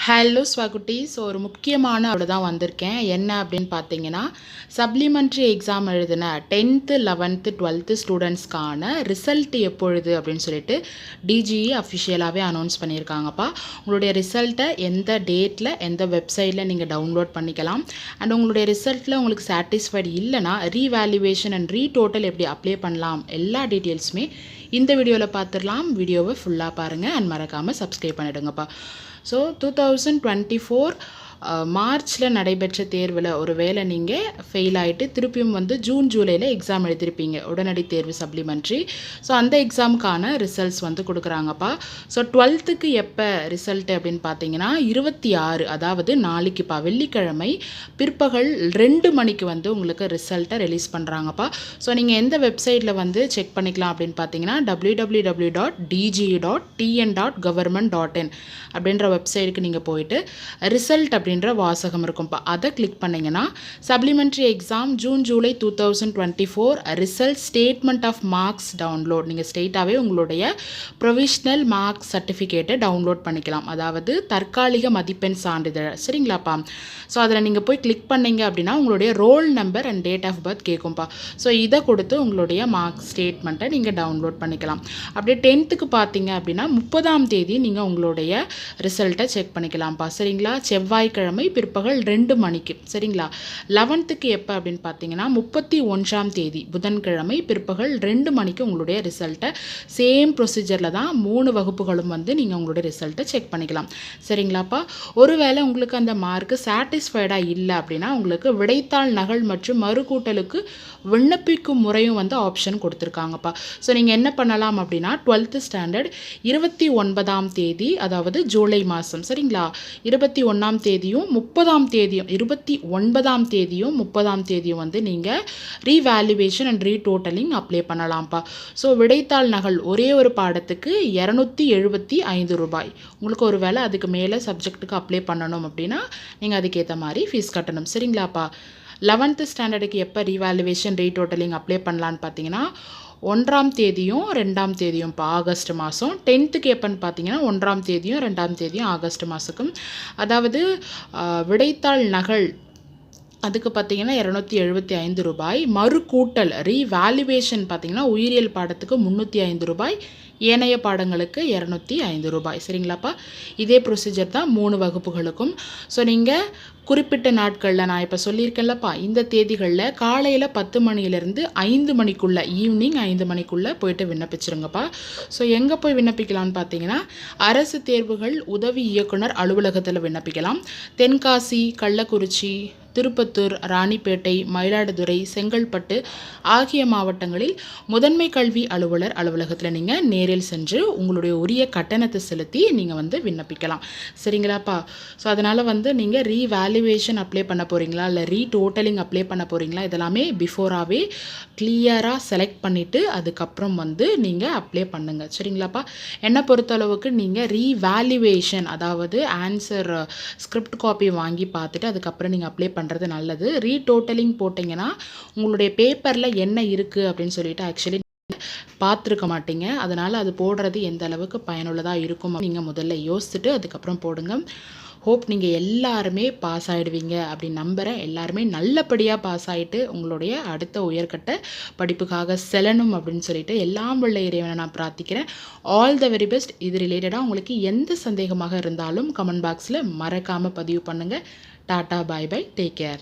Hello ஸ்வாகுட்டீஸ். ஒரு முக்கியமான தான் வந்திருக்கேன். என்ன அப்படின்னு பார்த்தீங்கன்னா, சப்ளிமெண்ட்ரி எக்ஸாம் எழுதின 10th 11th 12th ஸ்டூடெண்ட்ஸ்க்கான ரிசல்ட் எப்பொழுது அப்படின்னு சொல்லிட்டு டிஜிஇ அஃபிஷியலாகவே அனௌன்ஸ் பண்ணியிருக்காங்கப்பா. உங்களுடைய ரிசல்ட்டை எந்த டேட்டில் எந்த வெப்சைட்டில் நீங்கள் டவுன்லோட் பண்ணிக்கலாம். அண்ட் உங்களுடைய ரிசல்ட்டில் உங்களுக்கு சாட்டிஸ்ஃபைடு இல்லைனா ரீவேல்யூவேஷன் அண்ட் ரீடோட்டல் எப்படி அப்ளை பண்ணலாம் எல்லா டீட்டெயில்ஸுமே இந்த வீடியோவில் பார்த்துடலாம். வீடியோவை ஃபுல்லாக பாருங்கள் அண்ட் மறக்காமல் சப்ஸ்கிரைப் பண்ணிவிடுங்கப்பா. ஸோ 2024 மார்ச்சில் நடைபெற்ற தேர்வில் ஒரு வேளை நீங்கள் ஃபெயில் ஆகிட்டு திருப்பியும் ஜூன் ஜூலையில் எக்ஸாம் எழுதிருப்பீங்க, உடனடி தேர்வு சப்ளிமெண்ட்ரி. ஸோ அந்த எக்ஸாமுக்கான ரிசல்ட்ஸ் கொடுக்குறாங்கப்பா. ஸோ 12th எப்போ ரிசல்ட் அப்படின்னு பார்த்தீங்கன்னா 26, அதாவது நாளைக்குப்பா வெள்ளிக்கிழமை பிற்பகல் 2 மணிக்கு உங்களுக்கு ரிசல்ட்டை ரிலீஸ் பண்ணுறாங்கப்பா. ஸோ நீங்கள் எந்த வெப்சைட்டில் செக் பண்ணிக்கலாம் அப்படின்னு பார்த்தீங்கன்னா www.dge.tn.government.in அப்படின்ற வெப்சைட்டுக்கு நீங்கள் போயிட்டு ரிசல்ட் அப்படின்ற வாசகம் இருக்கும்ப்பா, அதை கிளிக் பண்ணிங்கன்னா supplementary exam June July 2024 result statement of marks download, நீங்கள் ஸ்டேட்டாகவே உங்களுடைய ப்ரொவிஷ்னல் மார்க்ஸ் சர்டிஃபிகேட்டை டவுன்லோட் பண்ணிக்கலாம், அதாவது தற்காலிக மதிப்பெண் சான்றிதழ். சரிங்களாப்பா? ஸோ அதில் நீங்கள் போய் கிளிக் பண்ணிங்க அப்படின்னா உங்களுடைய roll number and date of birth கேட்கும்ப்பா. ஸோ இதை கொடுத்து உங்களுடைய மார்க்ஸ் ஸ்டேட்மெண்ட்டை நீங்கள் டவுன்லோட் பண்ணிக்கலாம். அப்படியே 10th பார்த்தீங்க அப்படின்னா 30ஆம் தேதி நீங்கள் உங்களுடைய ரிசல்ட்டை செக் பண்ணிக்கலாம்ப்பா. சரிங்களா? செவ்வாய்க்கிழமை பிற்பகல் 2 மணிக்கு. சரிங்களா? 11th எப்போ அப்படின்னு பார்த்தீங்கன்னா 31ஆம் தேதி புதன்கிழமை பிற்பகல் 2 மணிக்கு உங்களுடைய ரிசல்ட்டை சேம் ப்ரொசீஜரில் தான் 3 வகுப்புகளும் நீங்கள் உங்களுடைய ரிசல்ட்டை செக் பண்ணிக்கலாம். சரிங்களாப்பா? ஒருவேளை உங்களுக்கு அந்த மார்க்கு சாட்டிஸ்ஃபைடாக இல்லை அப்படின்னா உங்களுக்கு விடைத்தாள் நகல் மற்றும் மறுகூட்டலுக்கு விண்ணப்பிக்கும் முறையும் ஆப்ஷன் கொடுத்துருக்காங்கப்பா. ஸோ நீங்கள் என்ன பண்ணலாம் அப்படின்னா 12th ஸ்டாண்டர்ட் 29ஆம் தேதி, அதாவது ஜூலை மாதம், சரிங்களா, 21ஆம் தேதியும் 30ஆம் தேதியும் 29ஆம் தேதியும் 30ஆம் தேதியும் நீங்கள் ரீவேல்யூவேஷன் அண்ட் ரீடோட்டலிங் அப்ளை பண்ணலாம்ப்பா. ஸோ விடைத்தாள் நகல் ஒரே ஒரு பாடத்துக்கு 275 ரூபாய். உங்களுக்கு ஒரு வேளை அதுக்கு மேலே சப்ஜெக்ட்டுக்கு அப்ளை பண்ணணும் அப்படின்னா நீங்கள் அதுக்கேற்ற மாதிரி ஃபீஸ் கட்டணும். சரிங்களாப்பா? 11th ஸ்டாண்டர்டுக்கு எப்போ ரீவேல்யூவேஷன் ரீடோட்டலிங் அப்ளை பண்ணலான்னு பார்த்தீங்கன்னா 1ஆம் தேதியும் 2ஆம் தேதியும் ஆகஸ்ட் மாதம். 10th எப்போன்னு பார்த்தீங்கன்னா 1ஆம் தேதியும் 2ஆம் தேதியும் ஆகஸ்ட் மாதத்துக்கும். அதாவது விடைத்தாள் நகல் அதுக்கு பார்த்தீங்கன்னா 275 ரூபாய், மறுகூட்டல் ரீவேல்யூவேஷன் பார்த்தீங்கன்னா உயிரியல் பாடத்துக்கு 305 ரூபாய், ஏனைய பாடங்களுக்கு 205 ரூபாய். சரிங்களாப்பா? இதே ப்ரொசீஜர் தான் 3 வகுப்புகளுக்கும். ஸோ நீங்கள் குறிப்பிட்ட நாட்களில் நான் இப்போ சொல்லியிருக்கேன்லப்பா, இந்த தேதிகளில் காலையில் 10 மணிலேருந்து 5 மணிக்குள்ளே, ஈவினிங் 5 மணிக்குள்ளே போயிட்டு விண்ணப்பிச்சிருங்கப்பா. ஸோ எங்கே போய் விண்ணப்பிக்கலாம்னு பார்த்தீங்கன்னா அரசு தேர்வுகள் உதவி இயக்குனர் அலுவலகத்தில் விண்ணப்பிக்கலாம். தென்காசி, கள்ளக்குறிச்சி, திருப்பத்தூர், ராணிப்பேட்டை, மயிலாடுதுறை, செங்கல்பட்டு ஆகிய மாவட்டங்களில் முதன்மை கல்வி அலுவலர் அலுவலகத்தில் நீங்கள் நேரில் சென்று உங்களுடைய உரிய கட்டணத்தை செலுத்தி நீங்கள் விண்ணப்பிக்கலாம். சரிங்களாப்பா? ஸோ அதனால் நீங்கள் ரீவேல்யூவேஷன் அப்ளை பண்ண போகிறீங்களா இல்லை ரீடோட்டலிங் அப்ளை பண்ண போகிறீங்களா, இதெல்லாமே பிஃபோராகவே கிளியராக செலக்ட் பண்ணிவிட்டு அதுக்கப்புறம் நீங்கள் அப்ளை பண்ணுங்கள். சரிங்களாப்பா? என்னை பொறுத்தளவுக்கு நீங்கள் ரீவேல்யூவேஷன், அதாவது ஆன்சர் ஸ்கிரிப்ட் காப்பி வாங்கி பார்த்துட்டு அதுக்கப்புறம் நீங்கள் அப்ளை பண்ணுறது நல்லது. ரீடோட்டலிங் போட்டிங்கன்னா உங்களுடைய பேப்பரில் என்ன இருக்குது அப்படின்னு சொல்லிட்டு ஆக்சுவலி பார்த்துருக்க மாட்டீங்க. அதனால் அது போடுறது எந்த அளவுக்கு பயனுள்ளதாக இருக்கும் நீங்கள் முதல்ல யோசிச்சுட்டு அதுக்கப்புறம் போடுங்க. ஹோப் நீங்கள் எல்லாருமே பாஸ் ஆகிடுவீங்க அப்படின்னு நம்புகிறேன். எல்லாருமே நல்லபடியாக பாஸ் ஆகிட்டு உங்களுடைய அடுத்த உயர்கட்ட படிப்புக்காக செல்லணும் அப்படின்னு சொல்லிட்டு எல்லாம் உள்ள இறைவனை நான் பிரார்த்திக்கிறேன். All the very best. இது ரிலேட்டடாக உங்களுக்கு எந்த சந்தேகமாக இருந்தாலும் கமெண்ட் பாக்ஸில் மறக்காமல் பதிவு பண்ணுங்கள். டாட்டா, பாய் பாய், டேக் கேர்.